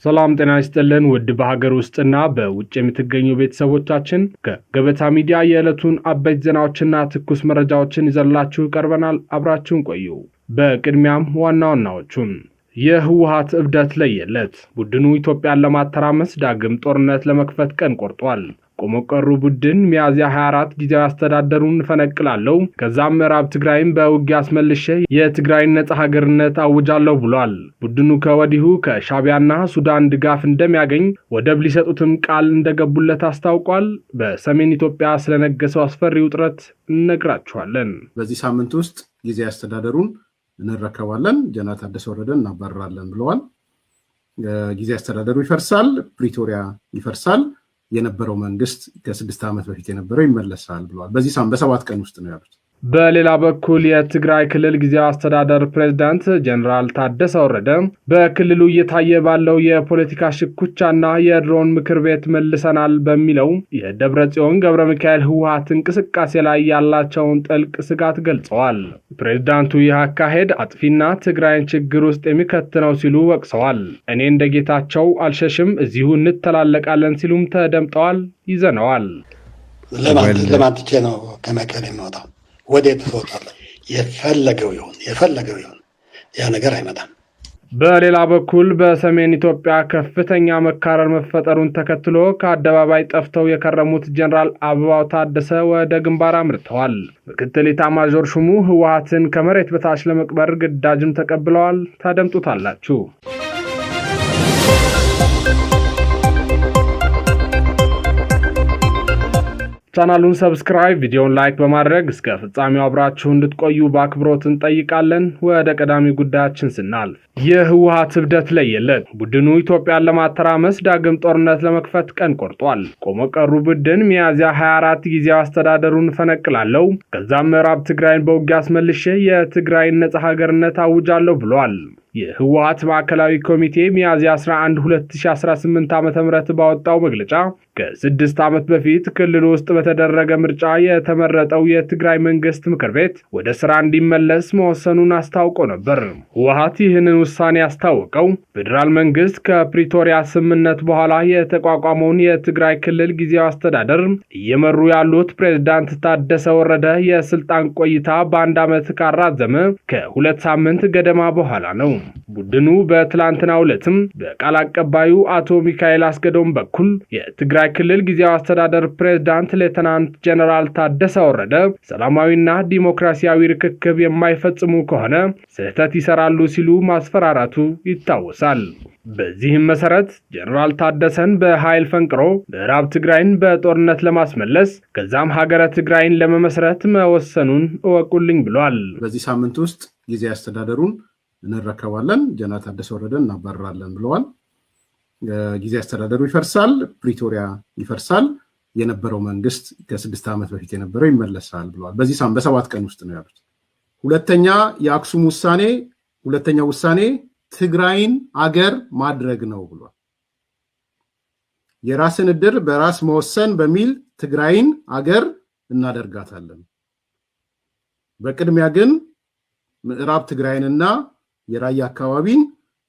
ሰላም ጤና ይስጥልን ውድ በሀገር ውስጥና በውጭ የምትገኙ ቤተሰቦቻችን ከገበታ ሚዲያ የዕለቱን አበይት ዜናዎችና ትኩስ መረጃዎችን ይዘንላችሁ ቀርበናል። አብራችሁን ቆዩ። በቅድሚያም ዋና ዋናዎቹን የህወሓት እብደት ለየለት። ቡድኑ ኢትዮጵያን ለማተራመስ ዳግም ጦርነት ለመክፈት ቀን ቆርጧል። ቆሞቀሩ ቡድን ሚያዝያ 24 ጊዜያዊ አስተዳደሩን ፈነቅላለሁ ከዛም ምዕራብ ትግራይን በውጊያ አስመልሼ የትግራይን ነጻ ሀገርነት አውጃለሁ ብሏል። ቡድኑ ከወዲሁ ከሻቢያና ሱዳን ድጋፍ እንደሚያገኝ ወደብ ሊሰጡትም ቃል እንደገቡለት አስታውቋል። በሰሜን ኢትዮጵያ ስለነገሰው አስፈሪ ውጥረት እንነግራችኋለን። በዚህ ሳምንት ውስጥ ጊዜያዊ አስተዳደሩን እንረከባለን፣ ጀነራል ታደሰ ወረደን እናባረራለን ብለዋል። ጊዜያዊ አስተዳደሩ ይፈርሳል፣ ፕሪቶሪያ ይፈርሳል፣ የነበረው መንግስት ከ6 ዓመት በፊት የነበረው ይመለሳል ብለዋል። በዚህ በ7 ቀን ውስጥ ነው ያሉት። በሌላ በኩል የትግራይ ክልል ጊዜያዊ አስተዳደር ፕሬዝዳንት ጀነራል ታደሰ ወረደ በክልሉ እየታየ ባለው የፖለቲካ ሽኩቻና የድሮን ምክር ቤት መልሰናል በሚለው የደብረጽዮን ገብረ ሚካኤል ህወሓት እንቅስቃሴ ላይ ያላቸውን ጥልቅ ስጋት ገልጸዋል። ፕሬዝዳንቱ ይህ አካሄድ አጥፊና ትግራይን ችግር ውስጥ የሚከት ነው ሲሉ ወቅሰዋል። እኔ እንደ ጌታቸው አልሸሽም፣ እዚሁ እንተላለቃለን ሲሉም ተደምጠዋል። ይዘነዋል። ለማንትቼ ነው ከመቀሌ የሚወጣው ወዴት ትወጣለህ? የፈለገው ይሁን ያ ነገር አይመጣም። በሌላ በኩል በሰሜን ኢትዮጵያ ከፍተኛ መካረር መፈጠሩን ተከትሎ ከአደባባይ ጠፍተው የከረሙት ጀነራል አበባው ታደሰ ወደ ግንባር አምርተዋል። ምክትል ኢታማዦር ሹሙ ህወሓትን ከመሬት በታች ለመቅበር ግዳጅም ተቀብለዋል። ታደምጡታላችሁ። ቻናሉን ሰብስክራይብ፣ ቪዲዮውን ላይክ በማድረግ እስከ ፍጻሜው አብራችሁ እንድትቆዩ በአክብሮት እንጠይቃለን። ወደ ቀዳሚ ጉዳያችን ስናልፍ የህወሓት እብደት ለየለት። ቡድኑ ኢትዮጵያን ለማተራመስ ዳግም ጦርነት ለመክፈት ቀን ቆርጧል። ቆሞቀሩ ቡድን ሚያዝያ 24 ጊዜያዊ አስተዳደሩን ፈነቅላለሁ ከዛም ምዕራብ ትግራይን በውጊያ አስመልሼ የትግራይን ነጻ ሀገርነት አውጃለሁ ብሏል። የህወሓት ማዕከላዊ ኮሚቴ ሚያዝያ 11 2018 ዓ.ም ባወጣው መግለጫ ከ6 ዓመት በፊት ክልል ውስጥ በተደረገ ምርጫ የተመረጠው የትግራይ መንግስት ምክር ቤት ወደ ስራ እንዲመለስ መወሰኑን አስታውቆ ነበር። ህወሓት ይህንን ውሳኔ ያስታወቀው ፌዴራል መንግስት ከፕሪቶሪያ ስምምነት በኋላ የተቋቋመውን የትግራይ ክልል ጊዜያዊ አስተዳደር እየመሩ ያሉት ፕሬዝዳንት ታደሰ ወረደ የስልጣን ቆይታ በአንድ ዓመት ካራዘመ ከ2 ሳምንት ገደማ በኋላ ነው። ቡድኑ በትላንትናው ዕለትም በቃል አቀባዩ አቶ ሚካኤል አስገዶም በኩል የትግራይ ክልል ጊዜያዊ አስተዳደር ፕሬዝዳንት ሌተናንት ጀነራል ታደሰ ወረደ ሰላማዊና ዲሞክራሲያዊ ርክክብ የማይፈጽሙ ከሆነ ስህተት ይሰራሉ ሲሉ ማስፈራራቱ ይታወሳል። በዚህም መሰረት ጀነራል ታደሰን በኃይል ፈንቅሮ ምዕራብ ትግራይን በጦርነት ለማስመለስ ከዛም ሀገረ ትግራይን ለመመስረት መወሰኑን እወቁልኝ ብሏል። በዚህ ሳምንት ውስጥ ጊዜያዊ አስተዳደሩን እንረከባለን፣ ጀነራል ታደሰ ወረደን እናባረራለን ብለዋል። ጊዜያዊ አስተዳደሩ ይፈርሳል፣ ፕሪቶሪያ ይፈርሳል፣ የነበረው መንግስት ከ6 ዓመት በፊት የነበረው ይመለሳል ብለዋል። በዚህ በ7 ቀን ውስጥ ነው ያሉት። ሁለተኛው ውሳኔ ትግራይን አገር ማድረግ ነው ብሏል። የራስን ዕድል በራስ መወሰን በሚል ትግራይን አገር እናደርጋታለን። በቅድሚያ ግን ምዕራብ ትግራይንና የራያ አካባቢን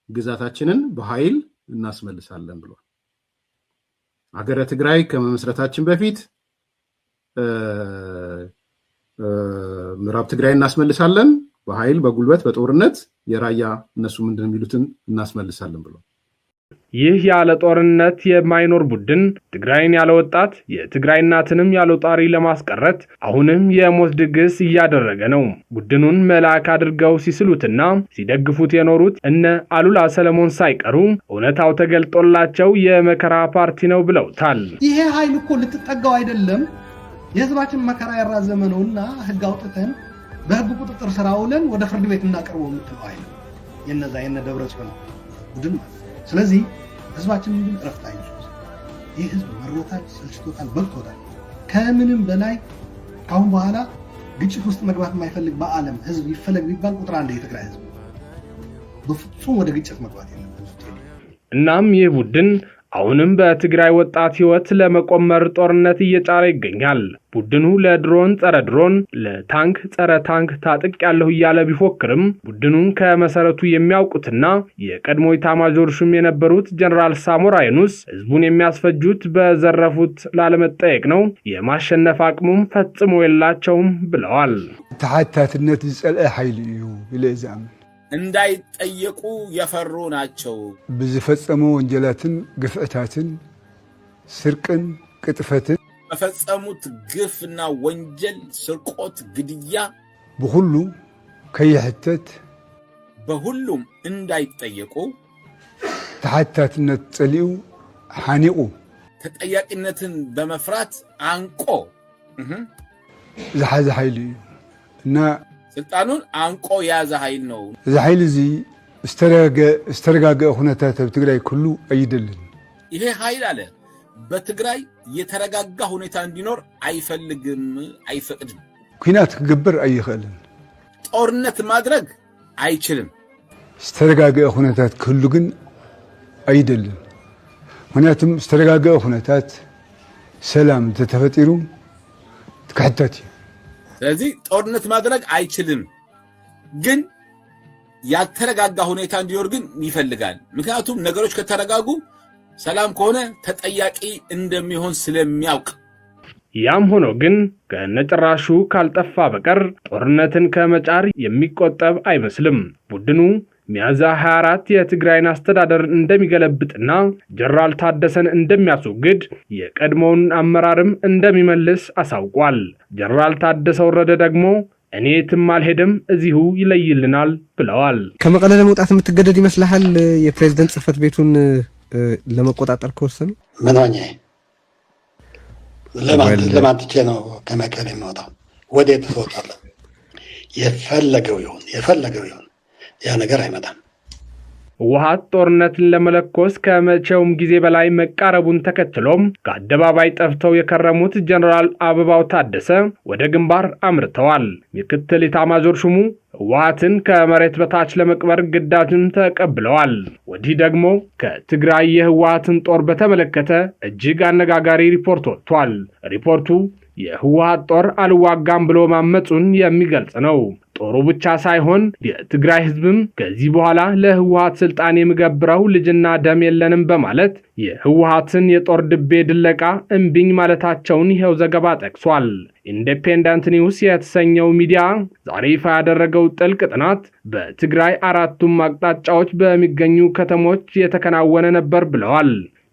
ግዛታችንን በኃይል እናስመልሳለን ብሏል። አገረ ትግራይ ከመመስረታችን በፊት ምዕራብ ትግራይ እናስመልሳለን፣ በኃይል በጉልበት በጦርነት የራያ እነሱ ምንድን የሚሉትን እናስመልሳለን ብሏል። ይህ ያለ ጦርነት የማይኖር ቡድን ትግራይን ያለ ወጣት የትግራይ እናትንም ያለ ጣሪ ለማስቀረት አሁንም የሞት ድግስ እያደረገ ነው። ቡድኑን መልአክ አድርገው ሲስሉትና ሲደግፉት የኖሩት እነ አሉላ ሰለሞን ሳይቀሩ እውነታው ተገልጦላቸው የመከራ ፓርቲ ነው ብለውታል። ይሄ ኃይል እኮ ልትጠጋው አይደለም፣ የህዝባችን መከራ ያራዘመ ነውና ህግ አውጥተን በህግ ቁጥጥር ስር አውለን ወደ ፍርድ ቤት እናቀርበው የምትለው ኃይል የነ ደብረጽዮን ቡድን። ስለዚህ ህዝባችን ግን እረፍት አይወስድ። ይህ ህዝብ መሮታል፣ ሰልችቶታል፣ በቅቶታል። ከምንም በላይ ካሁን በኋላ ግጭት ውስጥ መግባት የማይፈልግ በዓለም ህዝብ ይፈለግ ቢባል ቁጥር 1 የትግራይ ህዝብ በፍጹም ወደ ግጭት መግባት የለበትም። እናም ይህ ቡድን አሁንም በትግራይ ወጣት ህይወት ለመቆመር ጦርነት እየጫረ ይገኛል። ቡድኑ ለድሮን ጸረ ድሮን፣ ለታንክ ጸረ ታንክ ታጥቅ ያለው እያለ ቢፎክርም ቡድኑን ከመሰረቱ የሚያውቁትና የቀድሞ ኢታማዦር ሹም የነበሩት ጀነራል ሳሞራ የኑስ ህዝቡን የሚያስፈጁት በዘረፉት ላለመጠየቅ ነው፣ የማሸነፍ አቅሙም ፈጽሞ የላቸውም ብለዋል። ተሐታትነት ዝጸልአ ኃይል እዩ ይለዛም እንዳይጠየቁ የፈሩ ናቸው። ብዝፈጸሙ ወንጀላትን፣ ግፍዕታትን፣ ስርቅን፣ ቅጥፈትን በፈጸሙት ግፍና ወንጀል፣ ስርቆት፣ ግድያ በሁሉ ከየሕተት በሁሉም እንዳይጠየቁ ተሐታትነት ጸሊኡ ሐኒቁ ተጠያቂነትን በመፍራት አንቆ ዝሓዘ ኃይል እዩ እና ስልጣኑን አንቆ ያዘ ኃይል ነው። እዚ ኃይል እዚ ዝተረጋገ ሁነታት ኣብ ትግራይ ኩሉ አይደልን። ይሄ ኃይል አለ በትግራይ የተረጋጋ ሁኔታ እንዲኖር አይፈልግም፣ አይፈቅድም። ኩናት ክግበር አይኽእልን፣ ጦርነት ማድረግ አይችልም። ዝተረጋገ ሁነታት ክህሉ ግን አይደልን። ምክንያቱም ዝተረጋገ ሁነታት ሰላም ተተፈጢሩ ትካሕታት እዩ። ስለዚህ ጦርነት ማድረግ አይችልም፣ ግን ያልተረጋጋ ሁኔታ እንዲኖር ግን ይፈልጋል። ምክንያቱም ነገሮች ከተረጋጉ ሰላም ከሆነ ተጠያቂ እንደሚሆን ስለሚያውቅ። ያም ሆኖ ግን ከነጭራሹ ካልጠፋ በቀር ጦርነትን ከመጫር የሚቆጠብ አይመስልም። ቡድኑ ሚያዝያ 24 የትግራይን አስተዳደር እንደሚገለብጥና ጀነራል ታደሰን እንደሚያስወግድ የቀድሞውን አመራርም እንደሚመልስ አሳውቋል። ጀነራል ታደሰ ወረደ ደግሞ እኔ የትም አልሄድም እዚሁ ይለይልናል ብለዋል። ከመቀለ ለመውጣት የምትገደድ ይመስልሃል? የፕሬዝዳንት ጽህፈት ቤቱን ለመቆጣጠር ከወሰኑ ምን ሆኜ ለማን ትቼ ነው ከመቀለ የምወጣው? ወዴት ትወጣለህ? የፈለገው ይሁን ያ ነገር አይመጣም። ህወሓት ጦርነትን ለመለኮስ ከመቼውም ጊዜ በላይ መቃረቡን ተከትሎም ከአደባባይ ጠፍተው የከረሙት ጀነራል አበባው ታደሰ ወደ ግንባር አምርተዋል። ምክትል ኢታማዦር ሹሙ ህወሓትን ከመሬት በታች ለመቅበር ግዳጅን ተቀብለዋል። ወዲህ ደግሞ ከትግራይ የህወሓትን ጦር በተመለከተ እጅግ አነጋጋሪ ሪፖርት ወጥቷል። ሪፖርቱ የህወሓት ጦር አልዋጋም ብሎ ማመጹን የሚገልጽ ነው። ጦሩ ብቻ ሳይሆን የትግራይ ህዝብም ከዚህ በኋላ ለህወሓት ስልጣን የሚገብረው ልጅና ደም የለንም በማለት የህወሓትን የጦር ድቤ ድለቃ እምቢኝ ማለታቸውን ይኸው ዘገባ ጠቅሷል። ኢንዲፔንደንት ኒውስ የተሰኘው ሚዲያ ዛሬ ይፋ ያደረገው ጥልቅ ጥናት በትግራይ አራቱም አቅጣጫዎች በሚገኙ ከተሞች የተከናወነ ነበር ብለዋል።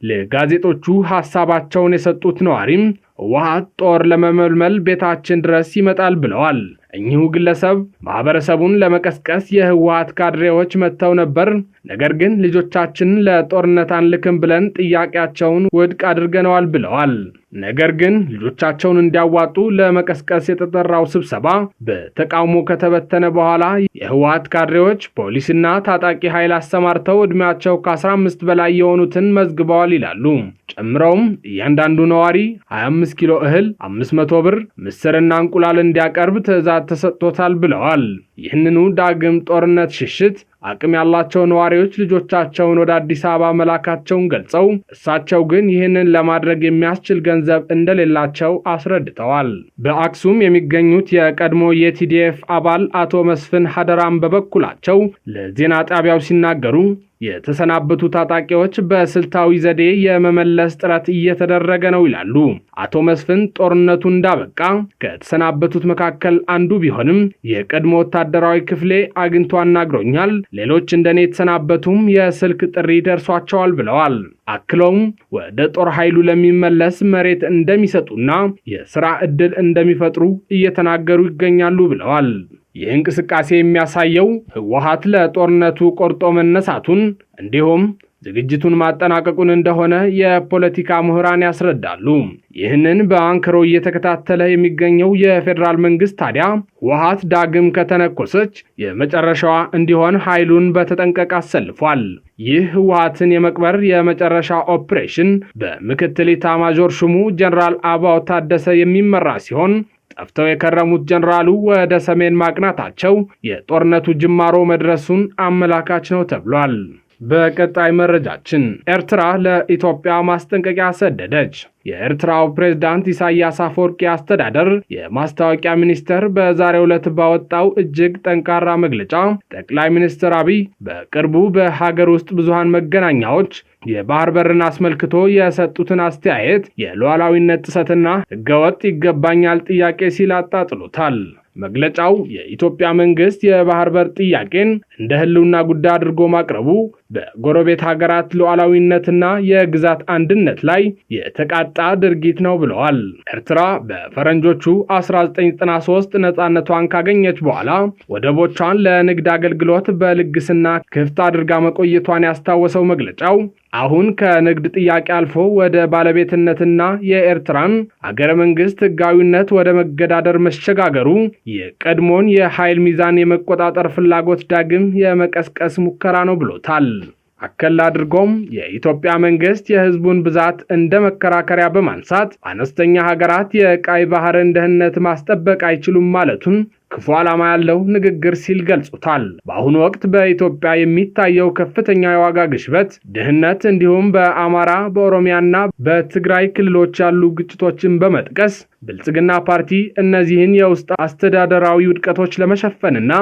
ለጋዜጦቹ ሐሳባቸውን የሰጡት ነዋሪም ህወሓት ጦር ለመመልመል ቤታችን ድረስ ይመጣል ብለዋል። እኚሁ ግለሰብ ማህበረሰቡን ለመቀስቀስ የህወሓት ካድሬዎች መጥተው ነበር፣ ነገር ግን ልጆቻችንን ለጦርነት አንልክም ብለን ጥያቄያቸውን ውድቅ አድርገነዋል ብለዋል። ነገር ግን ልጆቻቸውን እንዲያዋጡ ለመቀስቀስ የተጠራው ስብሰባ በተቃውሞ ከተበተነ በኋላ የህወሓት ካድሬዎች ፖሊስና ታጣቂ ኃይል አሰማርተው ዕድሜያቸው ከ15 በላይ የሆኑትን መዝግበዋል ይላሉ። ጨምረውም እያንዳንዱ ነዋሪ 25 ኪሎ እህል፣ 500 ብር፣ ምስርና እንቁላል እንዲያቀርብ ትዕዛዝ ተሰጥቶታል ብለዋል። ይህንኑ ዳግም ጦርነት ሽሽት አቅም ያላቸው ነዋሪዎች ልጆቻቸውን ወደ አዲስ አበባ መላካቸውን ገልጸው እሳቸው ግን ይህንን ለማድረግ የሚያስችል ገንዘብ እንደሌላቸው አስረድተዋል። በአክሱም የሚገኙት የቀድሞ የቲዲኤፍ አባል አቶ መስፍን ሀደራም በበኩላቸው ለዜና ጣቢያው ሲናገሩ የተሰናበቱ ታጣቂዎች በስልታዊ ዘዴ የመመለስ ጥረት እየተደረገ ነው ይላሉ። አቶ መስፍን ጦርነቱ እንዳበቃ ከተሰናበቱት መካከል አንዱ ቢሆንም የቀድሞ ወታደራዊ ክፍሌ አግኝቶ አናግሮኛል፣ ሌሎች እንደኔ የተሰናበቱም የስልክ ጥሪ ደርሷቸዋል ብለዋል። አክለውም ወደ ጦር ኃይሉ ለሚመለስ መሬት እንደሚሰጡና የሥራ ዕድል እንደሚፈጥሩ እየተናገሩ ይገኛሉ ብለዋል። ይህ እንቅስቃሴ የሚያሳየው ህወሓት ለጦርነቱ ቆርጦ መነሳቱን እንዲሁም ዝግጅቱን ማጠናቀቁን እንደሆነ የፖለቲካ ምሁራን ያስረዳሉ። ይህንን በአንክሮ እየተከታተለ የሚገኘው የፌዴራል መንግስት ታዲያ ህወሓት ዳግም ከተነኮሰች የመጨረሻዋ እንዲሆን ኃይሉን በተጠንቀቅ አሰልፏል። ይህ ህወሓትን የመቅበር የመጨረሻ ኦፕሬሽን በምክትል ኢታማዦር ሹሙ ጀነራል አበባው ታደሰ የሚመራ ሲሆን ጠፍተው የከረሙት ጀነራሉ ወደ ሰሜን ማቅናታቸው የጦርነቱ ጅማሮ መድረሱን አመላካች ነው ተብሏል። በቀጣይ መረጃችን ኤርትራ ለኢትዮጵያ ማስጠንቀቂያ ሰደደች። የኤርትራው ፕሬዝዳንት ኢሳያስ አፈወርቂ አስተዳደር የማስታወቂያ ሚኒስቴር በዛሬው ዕለት ባወጣው እጅግ ጠንካራ መግለጫ ጠቅላይ ሚኒስትር አብይ በቅርቡ በሀገር ውስጥ ብዙሃን መገናኛዎች የባህር በርን አስመልክቶ የሰጡትን አስተያየት የሉዓላዊነት ጥሰትና ሕገወጥ ይገባኛል ጥያቄ ሲል አጣጥሎታል። መግለጫው የኢትዮጵያ መንግስት የባህር በር ጥያቄን እንደ ህልውና ጉዳይ አድርጎ ማቅረቡ በጎረቤት ሀገራት ሉዓላዊነትና የግዛት አንድነት ላይ የተቃጣ ድርጊት ነው ብለዋል። ኤርትራ በፈረንጆቹ 1993 ነፃነቷን ካገኘች በኋላ ወደቦቿን ለንግድ አገልግሎት በልግስና ክፍት አድርጋ መቆየቷን ያስታወሰው መግለጫው አሁን ከንግድ ጥያቄ አልፎ ወደ ባለቤትነትና የኤርትራን አገረ መንግስት ህጋዊነት ወደ መገዳደር መሸጋገሩ የቀድሞን የኃይል ሚዛን የመቆጣጠር ፍላጎት ዳግም የመቀስቀስ ሙከራ ነው ብሎታል። አከል አድርጎም የኢትዮጵያ መንግስት የህዝቡን ብዛት እንደ መከራከሪያ በማንሳት አነስተኛ ሀገራት የቀይ ባህርን ደህንነት ማስጠበቅ አይችሉም ማለቱን ክፉ ዓላማ ያለው ንግግር ሲል ገልጾታል። በአሁኑ ወቅት በኢትዮጵያ የሚታየው ከፍተኛ የዋጋ ግሽበት፣ ድህነት እንዲሁም በአማራ በኦሮሚያና በትግራይ ክልሎች ያሉ ግጭቶችን በመጥቀስ ብልጽግና ፓርቲ እነዚህን የውስጥ አስተዳደራዊ ውድቀቶች ለመሸፈንና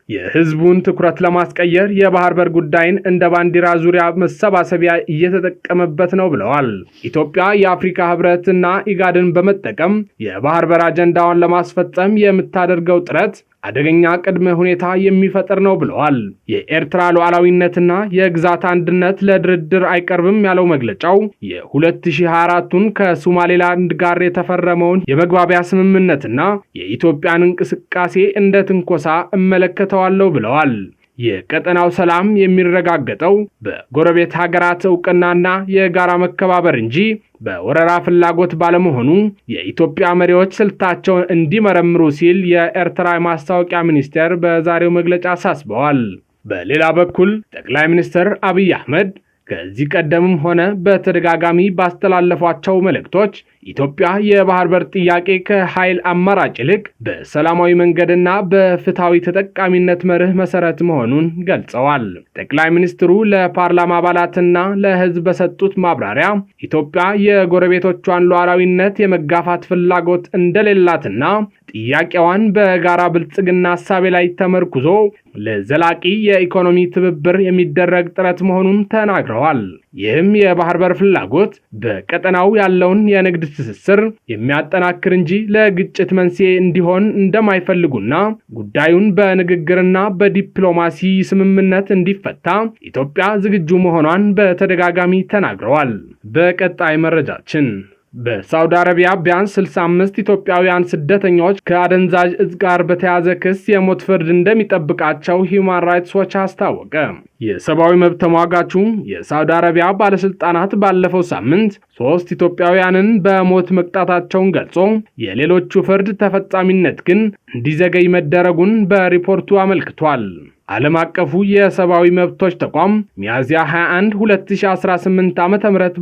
የህዝቡን ትኩረት ለማስቀየር የባህር በር ጉዳይን እንደ ባንዲራ ዙሪያ መሰባሰቢያ እየተጠቀመበት ነው ብለዋል። ኢትዮጵያ የአፍሪካ ህብረትና ኢጋድን በመጠቀም የባህር በር አጀንዳዋን ለማስፈጸም የምታደርገው ጥረት አደገኛ ቅድመ ሁኔታ የሚፈጥር ነው ብለዋል። የኤርትራ ሉዓላዊነትና የግዛት አንድነት ለድርድር አይቀርብም ያለው መግለጫው የ2024ቱን ከሶማሌላንድ ጋር የተፈረመውን የመግባቢያ ስምምነትና የኢትዮጵያን እንቅስቃሴ እንደ ትንኮሳ እመለከተዋለሁ ብለዋል። የቀጠናው ሰላም የሚረጋገጠው በጎረቤት ሀገራት እውቅናና የጋራ መከባበር እንጂ በወረራ ፍላጎት ባለመሆኑ የኢትዮጵያ መሪዎች ስልታቸውን እንዲመረምሩ ሲል የኤርትራ ማስታወቂያ ሚኒስቴር በዛሬው መግለጫ አሳስበዋል። በሌላ በኩል ጠቅላይ ሚኒስትር አብይ አህመድ ከዚህ ቀደምም ሆነ በተደጋጋሚ ባስተላለፏቸው መልእክቶች ኢትዮጵያ የባህር በር ጥያቄ ከኃይል አማራጭ ይልቅ በሰላማዊ መንገድና በፍትሃዊ ተጠቃሚነት መርህ መሰረት መሆኑን ገልጸዋል። ጠቅላይ ሚኒስትሩ ለፓርላማ አባላትና ለሕዝብ በሰጡት ማብራሪያ ኢትዮጵያ የጎረቤቶቿን ሉዓላዊነት የመጋፋት ፍላጎት እንደሌላትና ጥያቄዋን በጋራ ብልጽግና ሐሳቤ ላይ ተመርኩዞ ለዘላቂ የኢኮኖሚ ትብብር የሚደረግ ጥረት መሆኑን ተናግረዋል። ይህም የባህር በር ፍላጎት በቀጠናው ያለውን የንግድ ትስስር የሚያጠናክር እንጂ ለግጭት መንስኤ እንዲሆን እንደማይፈልጉና ጉዳዩን በንግግርና በዲፕሎማሲ ስምምነት እንዲፈታ ኢትዮጵያ ዝግጁ መሆኗን በተደጋጋሚ ተናግረዋል። በቀጣይ መረጃችን በሳውዲ አረቢያ ቢያንስ 65 ኢትዮጵያውያን ስደተኞች ከአደንዛዥ እጽ ጋር በተያያዘ ክስ የሞት ፍርድ እንደሚጠብቃቸው ሂውማን ራይትስ ዎች አስታወቀ። የሰብአዊ መብት ተሟጋቹ የሳውዲ አረቢያ ባለስልጣናት ባለፈው ሳምንት 3 ኢትዮጵያውያንን በሞት መቅጣታቸውን ገልጾ የሌሎቹ ፍርድ ተፈጻሚነት ግን እንዲዘገይ መደረጉን በሪፖርቱ አመልክቷል። ዓለም አቀፉ የሰብአዊ መብቶች ተቋም ሚያዝያ 21 2018 ዓ.ም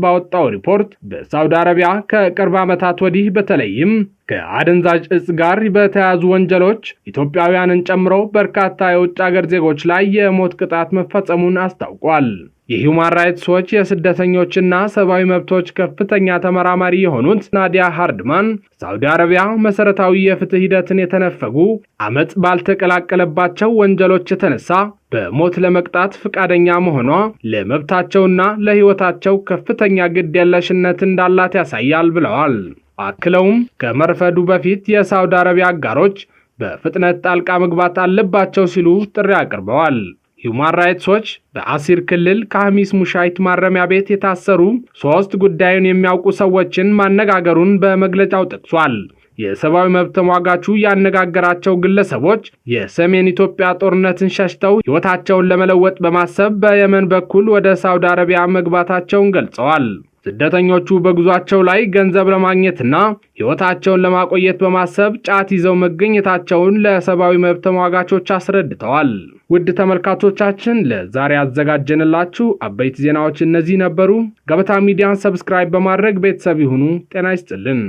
ባወጣው ሪፖርት በሳውዲ አረቢያ ከቅርብ ዓመታት ወዲህ በተለይም ከአደንዛዥ እጽ ጋር በተያያዙ ወንጀሎች ኢትዮጵያውያንን ጨምሮ በርካታ የውጭ ሀገር ዜጎች ላይ የሞት ቅጣት መፈጸሙን አስታውቋል። የሂውማን ራይትስ ዎች የስደተኞችና ሰብአዊ መብቶች ከፍተኛ ተመራማሪ የሆኑት ናዲያ ሃርድማን ሳውዲ አረቢያ መሰረታዊ የፍትህ ሂደትን የተነፈጉ አመጽ ባልተቀላቀለባቸው ወንጀሎች የተነሳ በሞት ለመቅጣት ፈቃደኛ መሆኗ ለመብታቸውና ለህይወታቸው ከፍተኛ ግድ የለሽነት እንዳላት ያሳያል ብለዋል። አክለውም ከመርፈዱ በፊት የሳውዲ አረቢያ አጋሮች በፍጥነት ጣልቃ መግባት አለባቸው ሲሉ ጥሪ አቅርበዋል። ሂውማን ራይትስ ዎች በአሲር ክልል ከሐሚስ ሙሻይት ማረሚያ ቤት የታሰሩ 3 ጉዳዩን የሚያውቁ ሰዎችን ማነጋገሩን በመግለጫው ጠቅሷል። የሰብአዊ መብት ተሟጋቹ ያነጋገራቸው ግለሰቦች የሰሜን ኢትዮጵያ ጦርነትን ሸሽተው ህይወታቸውን ለመለወጥ በማሰብ በየመን በኩል ወደ ሳውዲ አረቢያ መግባታቸውን ገልጸዋል። ስደተኞቹ በጉዟቸው ላይ ገንዘብ ለማግኘትና ህይወታቸውን ለማቆየት በማሰብ ጫት ይዘው መገኘታቸውን ለሰብአዊ መብት ተሟጋቾች አስረድተዋል። ውድ ተመልካቾቻችን ለዛሬ ያዘጋጀንላችሁ አበይት ዜናዎች እነዚህ ነበሩ። ገበታ ሚዲያን ሰብስክራይብ በማድረግ ቤተሰብ ይሁኑ። ጤና ይስጥልን።